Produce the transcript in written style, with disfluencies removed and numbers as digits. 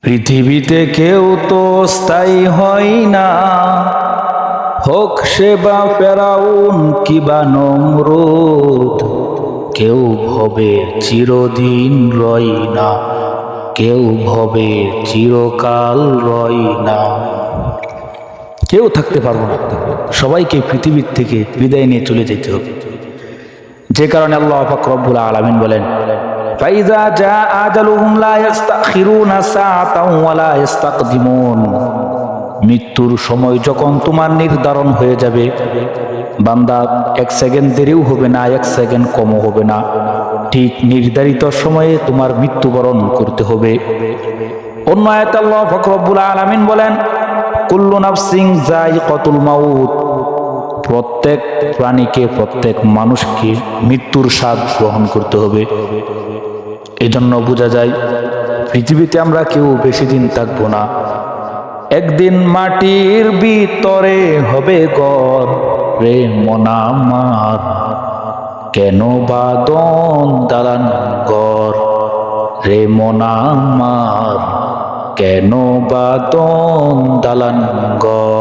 পৃথিবীতে কেউ তো স্থায়ী হয় না, হোক সে বা ফেরাউন কিবা নমরুদ। কেউ ভবে চিরদিন রয় না, কেউ ভবে চিরকাল রয় না। কেউ থাকতে পারবো না, সবাইকে পৃথিবীর থেকে বিদায় নিয়ে চলে যেতে হবে। যে কারণে আল্লাহ পাক রব্বুল আলামিন বলেন, ফাইজা জা আজালুহুম লা ইস্তাখিরুনা সাআতাও ওয়া লা ইস্তাকদিমুন। মৃত্যুর সময় যখন তোমার নির্ধারণ হয়ে যাবে, বান্দা এক সেকেন্ড দেরিও হবে না, এক সেকেন্ড কমও হবে না, ঠিক নির্ধারিত সময়ে তোমার মৃত্যুবরণ করতে হবে। অন্য আয়াতে আল্লাহ পাক রব্বুল আলামিন বলেন, কুল্লু নাফসিন যায়িকাতুল মাউত। প্রত্যেক প্রাণীকে, প্রত্যেক মানুষকে মৃত্যুর স্বাদ গ্রহণ করতে হবে। এজন্য বোঝা যায় পৃথিবীতে আমরা কেউ বেশি দিন থাকবো না। একদিন মাটির ভিতরে হবে ঘর রে মন আমার, কেন বাদন দালান ঘর রে মন আমার, কেন বাদন দালান ঘর।